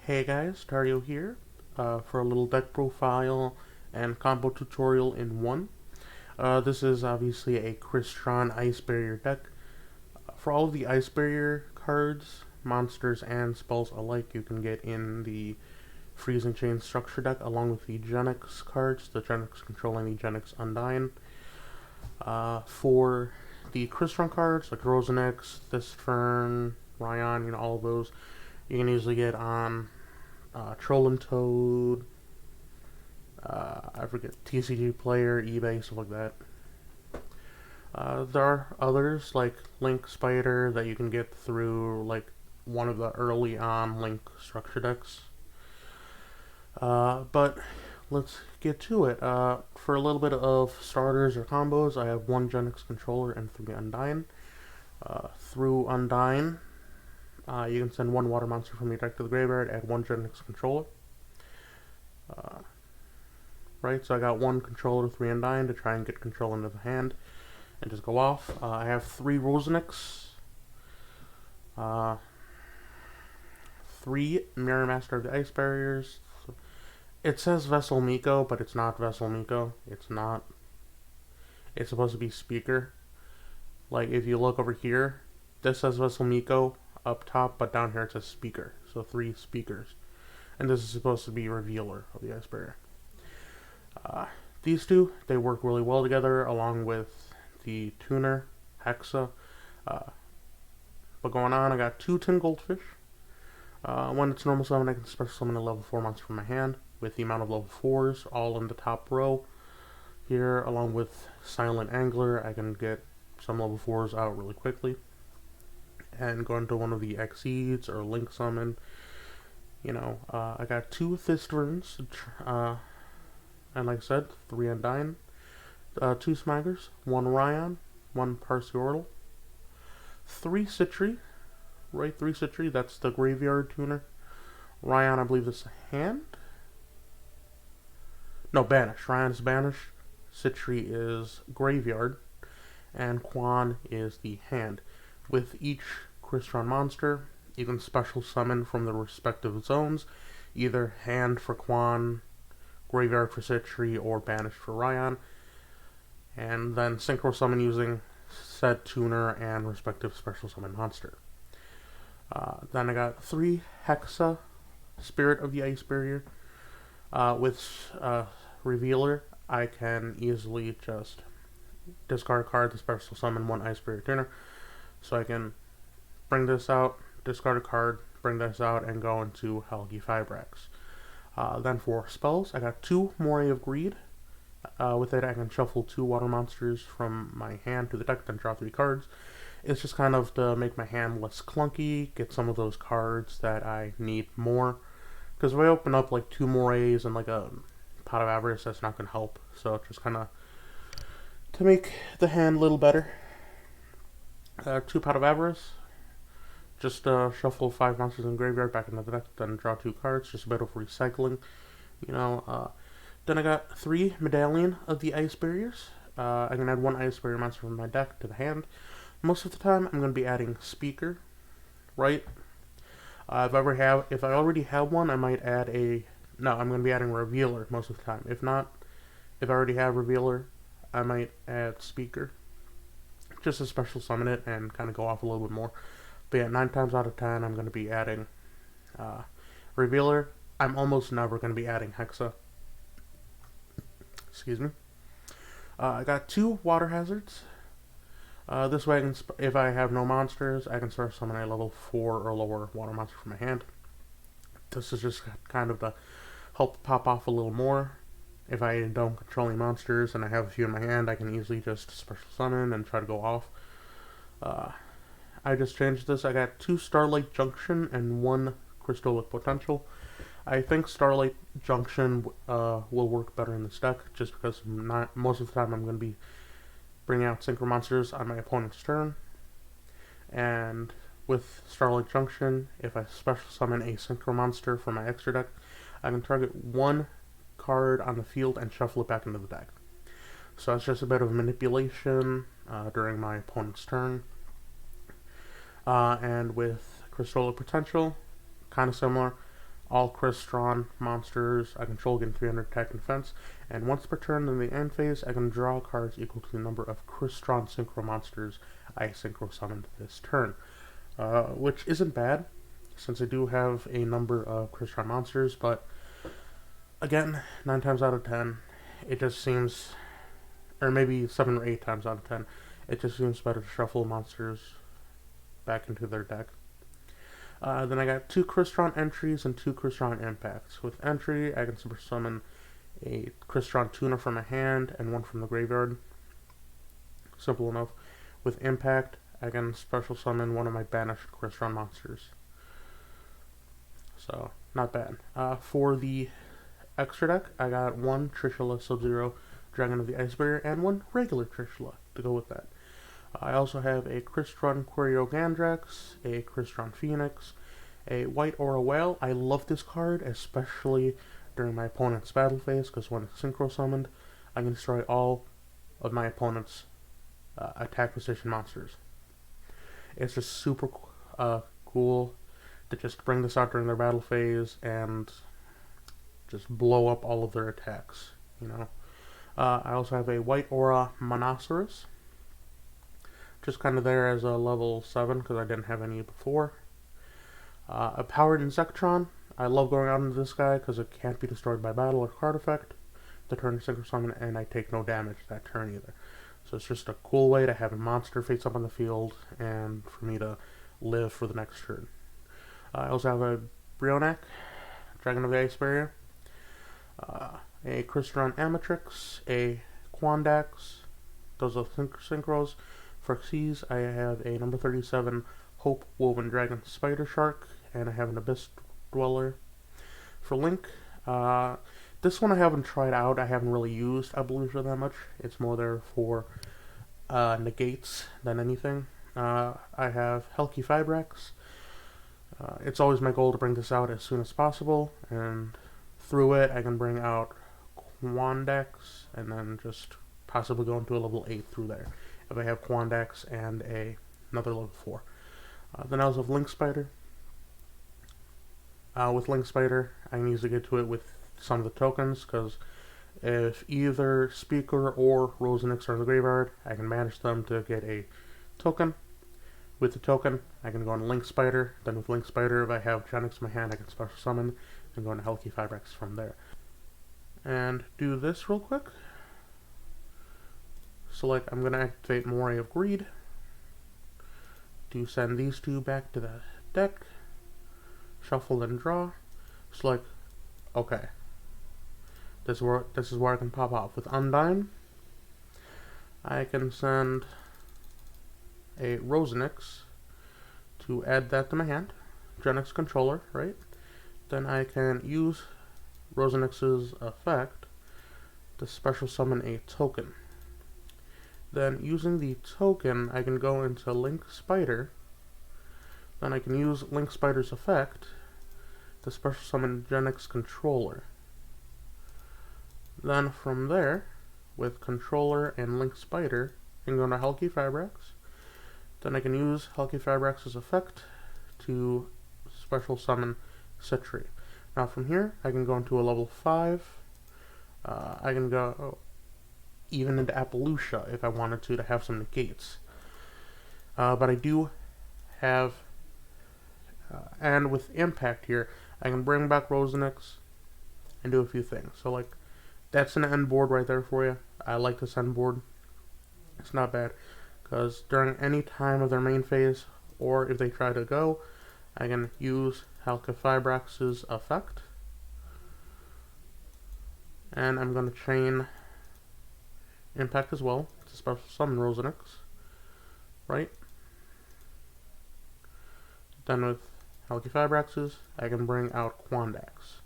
Hey guys, Dario here for a little deck profile and combo tutorial in one. This is obviously a Crystron Ice Barrier deck. For all of the Ice Barrier cards, monsters, and spells alike, you can get in the Freezing Chain Structure deck along with the Genix cards, the Genix controlling the Genix Undyne. For the Crystron cards, like Rosinix, Thistfern, Ryan, all of those, you can easily get on Troll I forget, TCG Player, eBay, stuff like that. There are others like Link Spider that you can get through like one of the early on Link structure decks. But let's get to it. For a little bit of starters or combos, I have one Genix controller and 3 Undyne. Through Undyne, you can send one water monster from your deck to the graveyard, add one Genix controller. Right, so I got one controller, 3 Undyne to try and get control into the hand and just go off. I have 3 Rosinix, 3 Mirror Master of the Ice Barriers. It says Vessel Miko, but it's not Vessel Miko. It's not. It's supposed to be Speaker. Like, if you look over here, this says Vessel Miko up top, but down here it says Speaker. So 3 Speakers. And this is supposed to be Revealer of the Ice Barrier. These two, they work really well together, along with the Tuner, Hexa. But going on, I got 2 Tin Goldfish. When it's normal summon, I can special summon a level 4 monster from my hand, with the amount of level 4s all in the top row. Here, along with Silent Angler, I can get some level 4s out really quickly. And go into one of the Exceeds or Link Summon. I got 2 Thistverns, and like I said, 3 Undyne, 2 Smaggers, 1 Ryan, 1 Parseortal, 3 Citri, right, 3 Citri, that's the Graveyard Tuner. Ryan, I believe is hand? No, Banish. Ryan is Banish, Citri is Graveyard, and Quan is the hand. With each Crystron monster, you can special summon from the respective zones, either hand for Quan, Graveyard for Citri, or Banish for Ryan, and then synchro summon using said tuner and respective special summon monster. Then I got 3 Hexa, Spirit of the Ice Barrier. With Revealer, I can easily just discard a card to special summon 1 Ice Barrier tuner. So I can bring this out, discard a card, bring this out, and go into Helgi Fibrax. Then for spells, I got 2 Moray of Greed. With it, I can shuffle 2 water monsters from my hand to the deck, then draw 3 cards. It's just kind of to make my hand less clunky, get some of those cards that I need more. Because if I open up like 2 Morays and like a Pot of Avarice, that's not going to help. So just kind of to make the hand a little better. 2 Pot of Avarice. Just shuffle 5 monsters in the graveyard back into the deck, then draw 2 cards, just a bit of recycling. Then I got 3 Medallion of the Ice Barriers. I can add 1 Ice Barrier monster from my deck to the hand. Most of the time, I'm going to be adding Speaker, right? If I already have one, I might add I'm going to be adding Revealer most of the time. If not, if I already have Revealer, I might add Speaker. Just to special summon it and kind of go off a little bit more. But yeah, 9 times out of 10, I'm going to be adding Revealer. I'm almost never going to be adding Hexa. Excuse me. I got 2 Water Hazards. This way, if I have no monsters, I can start summon a level 4 or lower water monster from my hand. This is just kind of to help pop off a little more. If I don't control any monsters and I have a few in my hand, I can easily just special summon and try to go off. I just changed this. I got 2 Starlight Junction and 1 Crystolic Potential. I think Starlight Junction will work better in this deck, just because most of the time I'm going to be bringing out synchro monsters on my opponent's turn. And with Starlight Junction, if I special summon a synchro monster from my extra deck, I can target 1 card on the field and shuffle it back into the deck. So it's just a bit of manipulation during my opponent's turn. And with Crystolic Potential, kind of similar. All Crystron monsters I control gain 300 attack and defense, and once per turn in the end phase, I can draw cards equal to the number of Crystron Synchro monsters I Synchro summoned this turn. Which isn't bad, since I do have a number of Crystron monsters, but again, 9 times out of 10, it just seems, or maybe 7 or 8 times out of 10, it just seems better to shuffle monsters back into their deck. Then I got 2 Crystron entries and 2 Crystron impacts. With entry, I can super summon a Crystron tuner from my hand and 1 from the graveyard. Simple enough. With impact, I can special summon 1 of my banished Crystron monsters. So, not bad. For the extra deck, I got 1 Trishula Sub-Zero Dragon of the Ice Barrier and 1 regular Trishula to go with that. I also have a Crystron Gandrax, a Crystron Phoenix, a White Aura Whale. I love this card, especially during my opponent's battle phase, because when it's synchro summoned, I can destroy all of my opponent's attack position monsters. It's just super cool to just bring this out during their battle phase and just blow up all of their attacks, you know. I also have a White Aura Monoceros, just kind of there as a level 7 because I didn't have any before. A Powered Insectron. I love going out into this guy because it can't be destroyed by battle or card effect. The turn synchro summon, and I take no damage that turn either. So it's just a cool way to have a monster face up on the field and for me to live for the next turn. I also have a Brionac, Dragon of the Ice Barrier, a Crystron Amatrix, a Quandax. Those are synchros. For Xyz, I have a number 37 Hope Woven Dragon Spider Shark, and I have an Abyss Dweller. For Link, this one I haven't tried out. I haven't really used Evolution that much. It's more there for negates than anything. I have Helki Fibrax. It's always my goal to bring this out as soon as possible, and through it I can bring out Quandax, and then just possibly go into a level 8 through there if I have Quandax and another level 4. Then I also have Link Spider. With Link Spider, I can easily get to it with some of the tokens, because if either Speaker or Rosinix are in the graveyard, I can manage them to get a token. With the token, I can go on Link Spider. Then with Link Spider, if I have Genix in my hand, I can special summon and go into Helki Fibrax from there. And do this real quick. So I'm going to activate Moray of Greed to send these 2 back to the deck. Shuffle and draw. So okay. This is where I can pop off. With Undyne, I can send a Rosinix to add that to my hand. Genix controller, right? Then I can use Rosinix's effect to special summon a token. Then using the token, I can go into Link Spider. Then I can use Link Spider's effect to special summon Genix controller. Then from there, with controller and Link Spider, I can go into Helki Fibrax. Then I can use Helki Fibrax's effect to special summon Citri. Now from here, I can go into a level 5. I can go even into Appaloosa if I wanted to have some negates. But I do have, and with Impact here, I can bring back Rosinix and do a few things. So that's an end board right there for you. I like this end board. It's not bad, because during any time of their main phase, or if they try to go, I can use Helki Fibrax's effect. And I'm going to chain Impact as well to special summon Rosinix. Right? Then with Helki Fibrax's, I can bring out Quandax.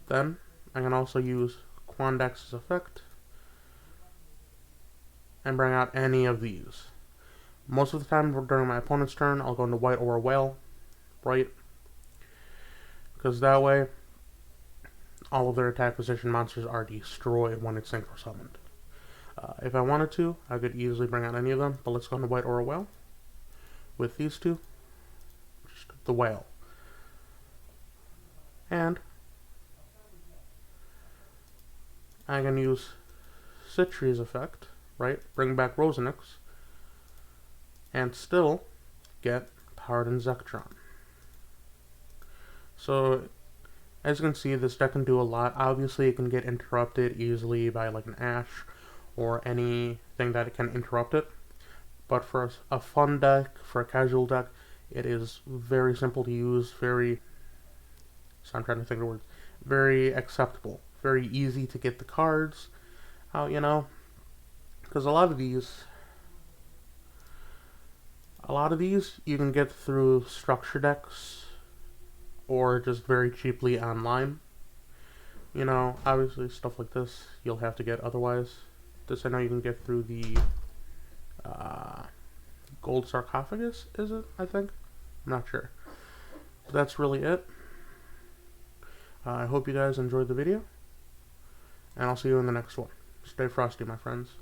Then I can also use Quandax's effect and bring out any of these. Most of the time during my opponent's turn, I'll go into White Aura Whale, right? Because that way, all of their attack position monsters are destroyed when it's synchro summoned. If I wanted to, I could easily bring out any of them, but let's go into White Aura Whale. With these 2, just the whale. And I can use Citri's effect, right? Bring back Rosinix, and still get Powered Insectron. So, as you can see, this deck can do a lot. Obviously, it can get interrupted easily by like an Ash or anything that can interrupt it. But for a fun deck, for a casual deck, it is very simple to use, so I'm trying to think of words, very acceptable, very easy to get the cards out, because a lot of these you can get through structure decks or just very cheaply online. Obviously stuff like this you'll have to get otherwise. This I know you can get through the gold sarcophagus, is it? I think. I'm not sure. But that's really it. I hope you guys enjoyed the video, and I'll see you in the next one. Stay frosty, my friends.